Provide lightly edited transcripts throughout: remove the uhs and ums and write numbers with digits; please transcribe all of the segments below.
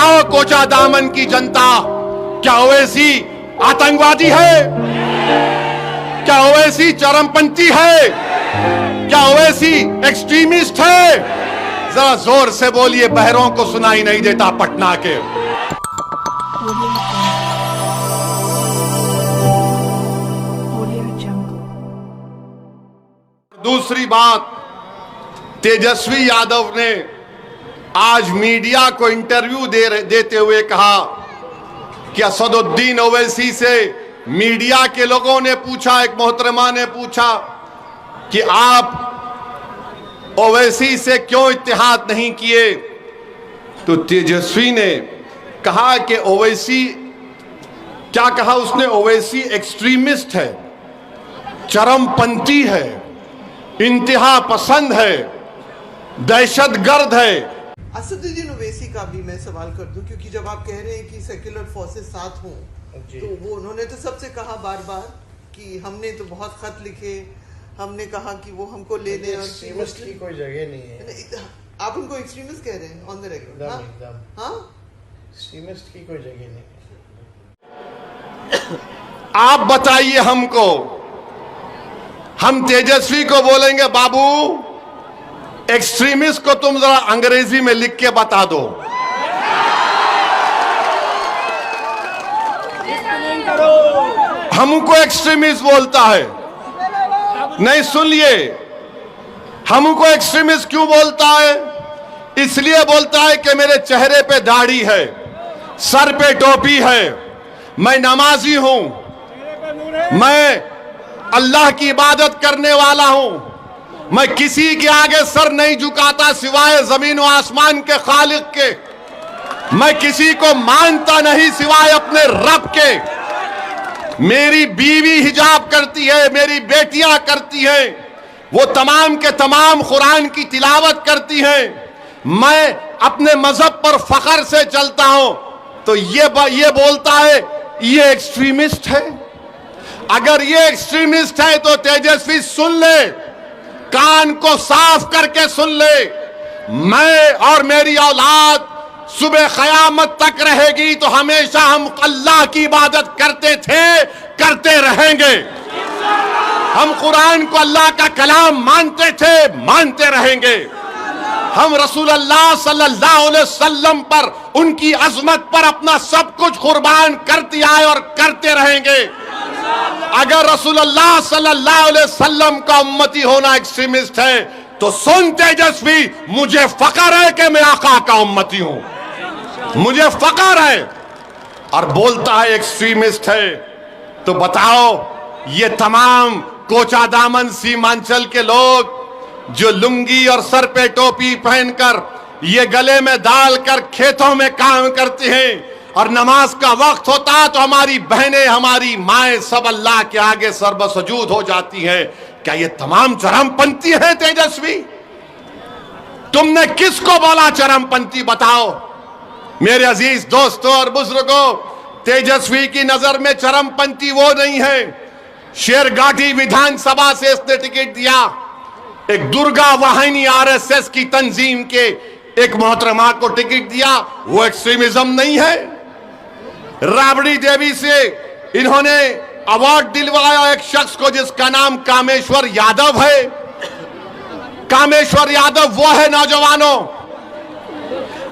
बताओ कोचा दामन की जनता, क्या ओवैसी आतंकवादी है? क्या ओवैसी चरमपंथी है? क्या ओवैसी एक्सट्रीमिस्ट है? जरा जोर से बोलिए, बहरों को सुनाई नहीं देता पटना के। दूसरी बात, तेजस्वी यादव ने आज मीडिया को इंटरव्यू देते हुए कहा कि असदुद्दीन ओवैसी से मीडिया के लोगों ने पूछा, एक मोहतरमा ने पूछा कि आप ओवैसी से क्यों इत्तेहाद नहीं किए, तो तेजस्वी ने कहा कि ओवैसी, क्या कहा उसने, ओवैसी एक्सट्रीमिस्ट है, चरमपंथी है, इंतहा पसंद है, दहशतगर्द है। असदुद्दीन ओवैसी का भी मैं सवाल कर दूं, क्योंकि जब आप कह रहे हैं कि सेक्युलर फोर्सेस साथ हों, तो वो उन्होंने तो सबसे कहा बार बार कि हमने तो बहुत खत लिखे, हमने कहा कि वो हमको ले लें, और एक्सट्रीमिस्ट की कोई जगह नहीं है। आप उनको एक्सट्रीमिस्ट कह रहे हैं ऑन द रेकॉर्ड? हाँ, एक्सट्रीमिस्ट की कोई जगह नहीं है। आप बताइए हमको, हम तेजस्वी को बोलेंगे बाबू एक्सट्रीमिस्ट को तुम जरा अंग्रेजी में लिख के बता दो। हमको एक्सट्रीमिस्ट बोलता है, नहीं सुन लिए, हमको एक्सट्रीमिस्ट क्यों बोलता है? इसलिए बोलता है कि मेरे चेहरे पे दाढ़ी है, सर पे टोपी है, मैं नमाजी हूं, मैं अल्लाह की इबादत करने वाला हूं, मैं किसी के आगे सर नहीं झुकाता सिवाय जमीन और आसमान के खालिक के, मैं किसी को मानता नहीं सिवाय अपने रब के, मेरी बीवी हिजाब करती है, मेरी बेटियां करती हैं, वो तमाम के तमाम कुरान की तिलावत करती हैं, मैं अपने मजहब पर फख्र से चलता हूं, तो ये बोलता है ये एक्सट्रीमिस्ट है। अगर ये एक्सट्रीमिस्ट है तो तेजस्वी सुन ले, कान को साफ करके सुन ले, मैं और मेरी औलाद सुबह क़यामत तक रहेगी तो हमेशा हम अल्लाह की इबादत करते थे, करते रहेंगे। हम कुरान को अल्लाह का कलाम मानते थे, मानते रहेंगे। हम रसूल अल्लाह सल्लल्लाहु अलैहि वसल्लम पर, उनकी अजमत पर अपना सब कुछ कुर्बान करते आए और करते रहेंगे। अगर रसूल अल्लाह सल्लल्लाहु अलैहि वसल्लम का उम्मती होना एक्सट्रीमिस्ट है तो सुन तेजस्वी, मुझे फख्र है कि मैं आका का उम्मती हूं, मुझे फख्र है। और बोलता है एक्सट्रीमिस्ट है, तो बताओ ये तमाम कोचा दामन सीमांचल के लोग जो लुंगी और सर पे टोपी पहनकर, ये गले में डालकर खेतों में काम करते हैं, और नमाज का वक्त होता तो हमारी बहनें, हमारी माएं सब अल्लाह के आगे सर्वसजूद हो जाती हैं, क्या ये तमाम चरमपंथी हैं तेजस्वी? तुमने किसको बोला चरमपंथी? बताओ मेरे अजीज दोस्तों और बुजुर्गों, तेजस्वी की नजर में चरमपंथी वो नहीं है। शेरघाटी विधानसभा से इसने टिकट दिया, एक दुर्गा वाहिनी आरएसएस की तंजीम के एक मोहतरमा को टिकट दिया, वो एक्सट्रीमिज्म नहीं है। राबड़ी देवी से इन्होंने अवार्ड दिलवाया एक शख्स को जिसका नाम कामेश्वर यादव है। कामेश्वर यादव वो है नौजवानों,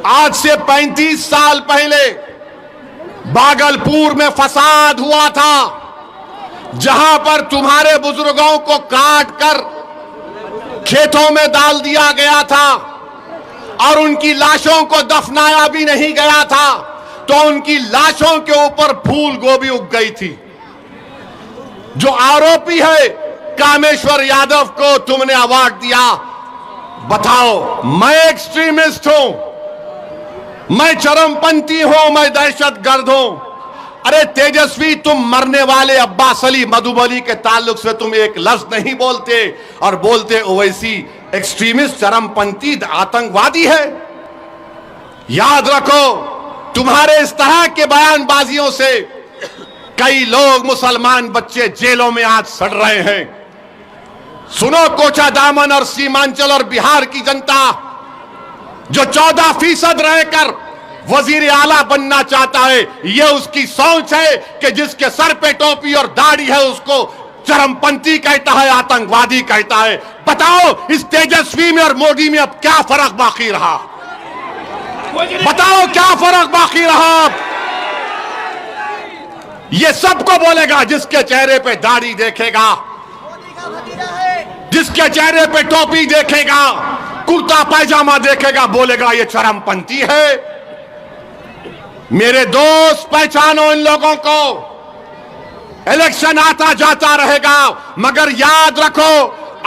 आज से 35 साल पहले भागलपुर में फसाद हुआ था, जहां पर तुम्हारे बुजुर्गों को काट कर खेतों में डाल दिया गया था और उनकी लाशों को दफनाया भी नहीं गया था, तो उनकी लाशों के ऊपर फूल गोभी उग गई थी। जो आरोपी है कामेश्वर यादव को तुमने अवार्ड दिया। बताओ, मैं एक्सट्रीमिस्ट हूं, मैं चरमपंथी हूं, मैं दहशतगर्द हूं? अरे तेजस्वी, तुम मरने वाले अब्बास अली मधुबनी के ताल्लुक से तुम एक लफ्ज नहीं बोलते, और बोलते ओवैसी एक्सट्रीमिस्ट, चरमपंथी, आतंकवादी है। याद रखो, तुम्हारे इस तरह के बयानबाजियों से कई लोग, मुसलमान बच्चे जेलों में आज सड़ रहे हैं। सुनो कोचा दामन और सीमांचल और बिहार की जनता, जो 14% रहकर वजीर आला बनना चाहता है। यह उसकी सोच है कि जिसके सर पे टोपी और दाढ़ी है उसको चरमपंथी कहता है, आतंकवादी कहता है। बताओ इस तेजस्वी में और मोदी में अब क्या फर्क बाकी रहा? बताओ क्या फर्क बाकी रहा? ये सबको बोलेगा जिसके चेहरे पे दाढ़ी देखेगा, जिसके चेहरे पे टोपी देखेगा, कुर्ता पैजामा देखेगा, बोलेगा ये चरमपंथी है। मेरे दोस्त, पहचानो इन लोगों को। इलेक्शन आता जाता रहेगा, मगर याद रखो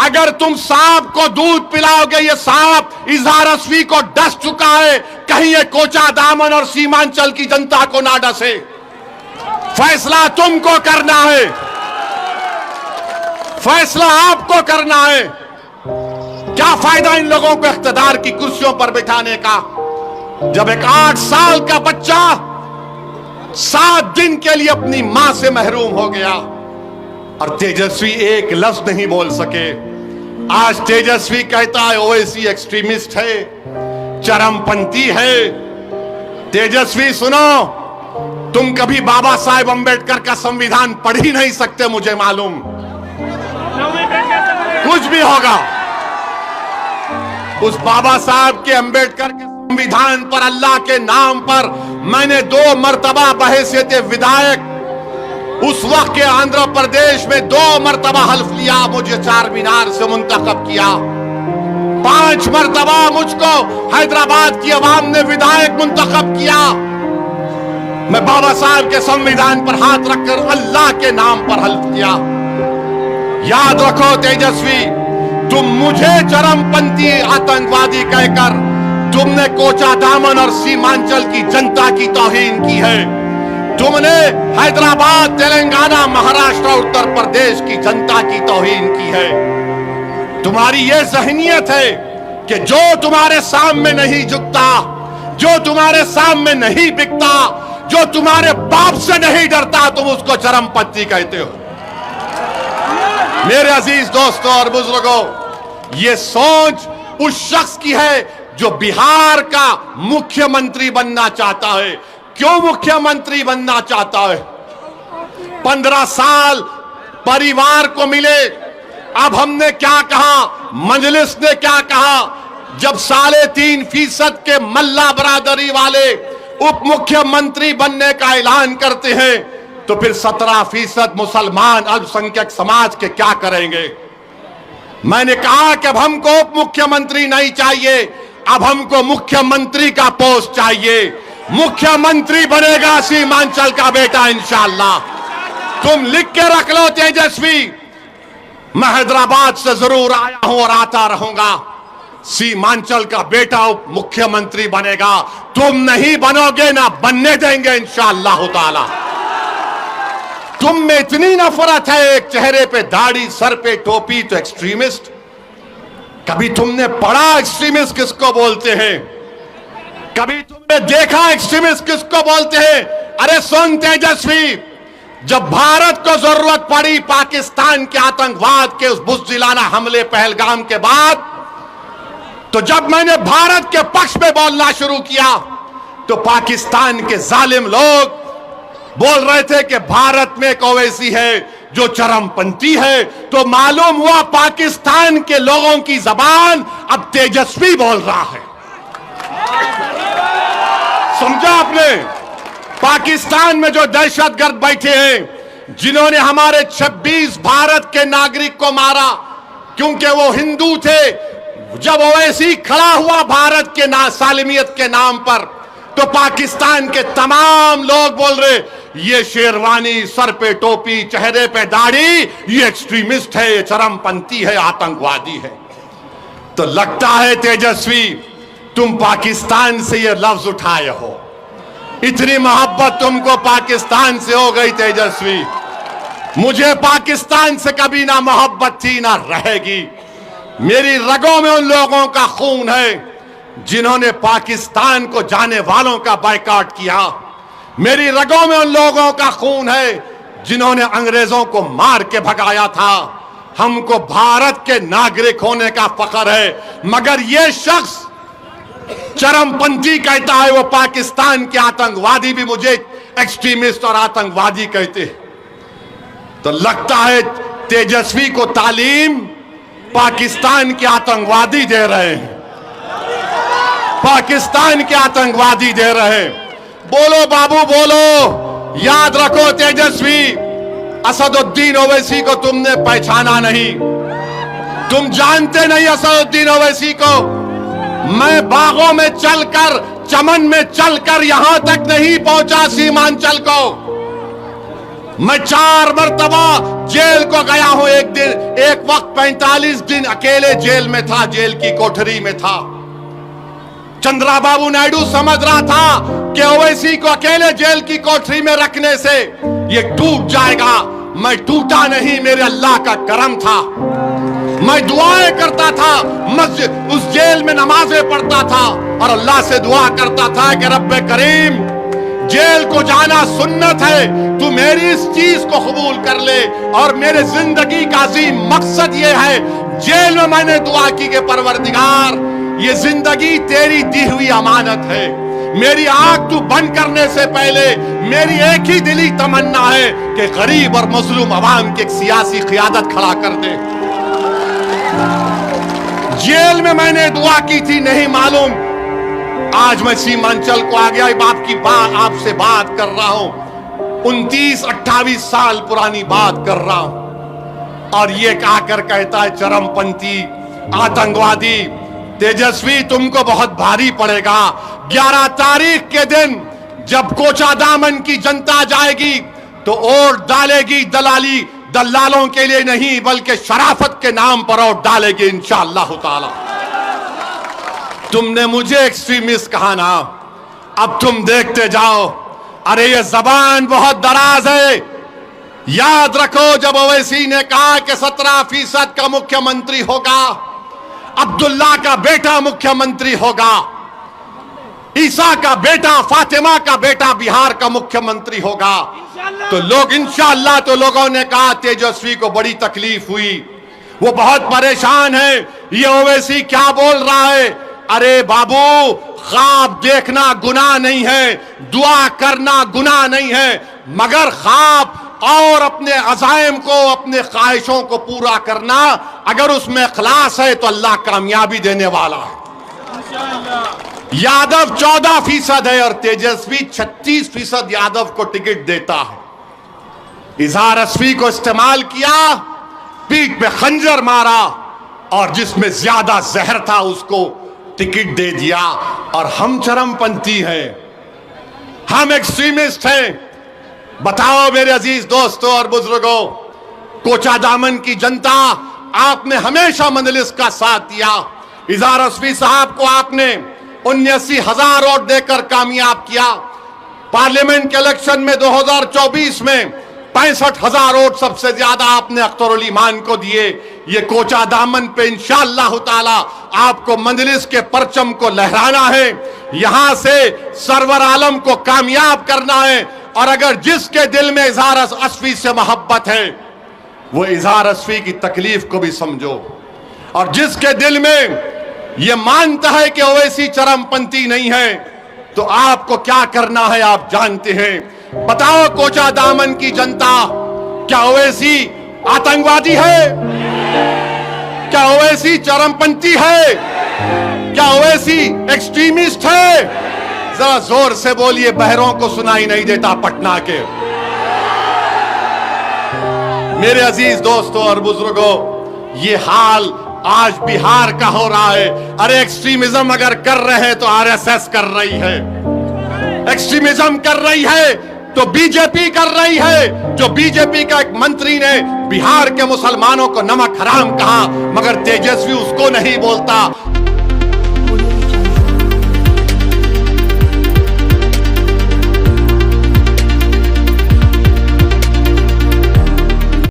अगर तुम सांप को दूध पिलाओगे, ये सांप इजहार असवी को डस चुका है, कहीं ये कोचा दामन और सीमांचल की जनता को ना डसे। फैसला तुमको करना है, फैसला आपको करना है। क्या फायदा इन लोगों को इख्तिदार की कुर्सियों पर बिठाने का, जब एक 8 साल का बच्चा 7 दिन के लिए अपनी मां से महरूम हो गया और तेजस्वी एक लफ्ज नहीं बोल सके। आज तेजस्वी कहता है ओवैसी एक्सट्रीमिस्ट है, चरमपंथी है। तेजस्वी सुनो, तुम कभी बाबा साहेब अंबेडकर का संविधान पढ़ ही नहीं सकते, मुझे मालूम। कुछ भी होगा, उस बाबा साहब के अंबेडकर के संविधान पर, अल्लाह के नाम पर मैंने 2 मर्तबा बहैसियत विधायक उस वक्त के आंध्र प्रदेश में 2 मर्तबा हल्फ लिया, मुझे 4 मीनार से मुंतखब किया। 5 मर्तबा मुझको हैदराबाद की आवाम ने विधायक मुंतखब किया। मैं बाबा साहब के संविधान पर हाथ रखकर अल्लाह के नाम पर हल्फ किया। याद रखो तेजस्वी, तुम मुझे चरमपंथी आतंकवादी कहकर तुमने कोचा दामन और सीमांचल की जनता की तौहीन की है। तुमने हैदराबाद, तेलंगाना, महाराष्ट्र, उत्तर प्रदेश की जनता की तौहीन की है। तुम्हारी यह ज़हनियत है कि जो तुम्हारे सामने नहीं झुकता, जो तुम्हारे सामने नहीं बिकता, जो तुम्हारे बाप से नहीं डरता, तुम उसको चरमपंथी कहते हो। मेरे अजीज दोस्तों और बुजुर्गों, ये सोच उस शख्स की है जो बिहार का मुख्यमंत्री बनना चाहता है। क्यों मुख्यमंत्री बनना चाहता है? 15 साल परिवार को मिले। अब हमने क्या कहा, मजलिस ने क्या कहा, जब 3.5% के मल्ला बरादरी वाले उप मुख्यमंत्री बनने का ऐलान करते हैं, तो फिर 17% मुसलमान अल्पसंख्यक समाज के क्या करेंगे? मैंने कहा कि अब हमको उप मुख्यमंत्री नहीं चाहिए, अब हमको मुख्यमंत्री का पोस्ट चाहिए। मुख्यमंत्री बनेगा सीमांचल का बेटा इंशाअल्लाह। तुम लिख के रख लो तेजस्वी, मैं हैदराबाद से जरूर आया हूं और आता रहूंगा। सीमांचल का बेटा उप मुख्यमंत्री बनेगा। तुम नहीं बनोगे, ना बनने देंगे इंशाअल्लाह ताला। तुम में इतनी नफरत है, एक चेहरे पे दाढ़ी, सर पे टोपी तो एक्सट्रीमिस्ट। कभी तुमने पढ़ा एक्सट्रीमिस्ट किसको बोलते हैं? कभी तुमने देखा एक्सट्रीमिस्ट किसको बोलते हैं? अरे सुन तेजस्वी, जब भारत को जरूरत पड़ी पाकिस्तान के आतंकवाद के उस बुज़दिलाना हमले पहलगाम के बाद, तो जब मैंने भारत के पक्ष में बोलना शुरू किया तो पाकिस्तान के जालिम लोग बोल रहे थे कि भारत में एक ओवैसी है जो चरमपंथी है। तो मालूम हुआ पाकिस्तान के लोगों की जबान अब तेजस्वी बोल रहा है। समझा आपने? पाकिस्तान में जो दहशतगर्द बैठे हैं, जिन्होंने हमारे 26 भारत के नागरिक को मारा क्योंकि वो हिंदू थे, जब ओवैसी खड़ा हुआ भारत के सालिमियत के नाम पर, तो पाकिस्तान के तमाम लोग बोल रहे ये शेरवानी, सर पे टोपी, चेहरे पे दाढ़ी, ये एक्सट्रीमिस्ट है, ये चरमपंथी है, आतंकवादी है। तो लगता है तेजस्वी तुम पाकिस्तान से ये लफ्ज उठाए हो। इतनी मोहब्बत तुमको पाकिस्तान से हो गई तेजस्वी। मुझे पाकिस्तान से कभी ना मोहब्बत थी ना रहेगी। मेरी रगों में उन लोगों का खून है जिन्होंने पाकिस्तान को जाने वालों का बायकॉट किया। मेरी रगों में उन लोगों का खून है जिन्होंने अंग्रेजों को मार के भगाया था। हमको भारत के नागरिक होने का फख्र है, मगर ये शख्स चरमपंथी कहता है वो पाकिस्तान के आतंकवादी भी मुझे एक्सट्रीमिस्ट और आतंकवादी कहते। तो लगता है तेजस्वी को तालीम पाकिस्तान के आतंकवादी दे रहे हैं, पाकिस्तान के आतंकवादी दे रहे हैं। बोलो बाबू बोलो, याद रखो तेजस्वी, असदुद्दीन ओवैसी को तुमने पहचाना नहीं, तुम जानते नहीं असदुद्दीन ओवैसी को। मैं बागों में चलकर, चमन में चलकर यहां तक नहीं पहुंचा सीमांचल को। मैं 4 मरतबा जेल को गया हूं। एक दिन, एक वक्त 45 दिन अकेले जेल में था, जेल की कोठरी में था। चंद्रबाबू नायडू समझ रहा था कि ओवैसी को अकेले जेल की कोठरी में रखने से ये टूट जाएगा। मैं टूटा नहीं, मेरे अल्लाह का करम था। मैं दुआएं करता था, मस्जिद उस जेल में नमाजें पढ़ता था और अल्लाह से दुआ करता था कि रब्बे करीम, जेल को जाना सुन्नत है, तू मेरी इस चीज को कबूल कर ले। और मेरे जिंदगी का अजीम मकसद ये है, जेल में मैंने दुआ की कि परवरदिगार, ये जिंदगी तेरी दी हुई अमानत है। मेरी आंख तू बंद करने से पहले मेरी एक ही दिली तमन्ना है कि गरीब और मजलूम अवाम की एक सियासी क़ियादत खड़ा कर दे। जेल में मैंने दुआ की थी, नहीं मालूम आज मैं सीमांचल को आ गया। आपकी बात, आपसे बात कर रहा हूं, 29-28 साल पुरानी बात कर रहा हूं। और ये आकर कहता है चरमपंथी आतंकवादी, तेजस्वी तुमको बहुत भारी पड़ेगा। 11 तारीख के दिन जब कोचादामन की जनता जाएगी तो वोट डालेगी दलालों के लिए नहीं, बल्कि शराफत के नाम पर वोट डालेगी इंशाअल्लाह ताला। तुमने मुझे एक्सट्रीमिस्ट कहा ना, अब तुम देखते जाओ। अरे ये जबान बहुत दराज है। याद रखो, जब ओवैसी ने कहा कि 17% का मुख्यमंत्री होगा, अब्दुल्ला का बेटा मुख्यमंत्री होगा, ईसा का बेटा, फातिमा का बेटा बिहार का मुख्यमंत्री होगा, तो लोग इंशाअल्लाह, तो लोगों ने कहा तेजस्वी को बड़ी तकलीफ हुई, वो बहुत परेशान है, ये ओवैसी क्या बोल रहा है। अरे बाबू, ख्वाब देखना गुनाह नहीं है, दुआ करना गुनाह नहीं है, मगर ख्वाब और अपने अज़ाइम को, अपने ख्वाहिशों को पूरा करना, अगर उसमें इखलास है तो अल्लाह कामयाबी देने वाला है। यादव 14% है और तेजस्वी 36% यादव को टिकट देता है। इजहार अस्वी को इस्तेमाल किया, पीठ पे खंजर मारा और जिसमें ज्यादा जहर था उसको टिकट दे दिया। और हम चरमपंथी हैं, हम एक्सट्रीमिस्ट हैं। बताओ मेरे अजीज दोस्तों और बुजुर्गों, कोचादामन की जनता, आपने हमेशा मजलिस का साथ दिया। इजहार अस्वी साहब को आपने 79,000 वोट देकर कामयाब किया। पार्लियामेंट के इलेक्शन में 2024 में 65,000 वोट सबसे ज्यादा आपने अख्तरुल ईमान को दिए। ये कोचादामन पे इंशाअल्लाह ताला आपको मजलिस के परचम को लहराना है, यहां से सरवर आलम को कामयाब करना है। और अगर जिसके दिल में इजहार अस्वी से मोहब्बत है, वो इजहार अस्वी की तकलीफ को भी समझो। और जिसके दिल में ये मानता है कि ओवैसी चरमपंथी नहीं है, तो आपको क्या करना है आप जानते हैं। बताओ कोचादामन की जनता, क्या ओवैसी आतंकवादी है? क्या ओवैसी चरमपंथी है? क्या ओवैसी एक्सट्रीमिस्ट है? जरा जोर से बोलिए, बहरों को सुनाई नहीं देता पटना के। मेरे अजीज दोस्तों और बुजुर्गों, ये हाल आज बिहार का हो रहा है। अरे एक्सट्रीमिज्म अगर कर रहे हैं तो आरएसएस कर रही है, एक्सट्रीमिज्म कर रही है तो बीजेपी कर रही है। जो बीजेपी का एक मंत्री ने बिहार के मुसलमानों को नमक हराम कहा, मगर तेजस्वी उसको नहीं बोलता।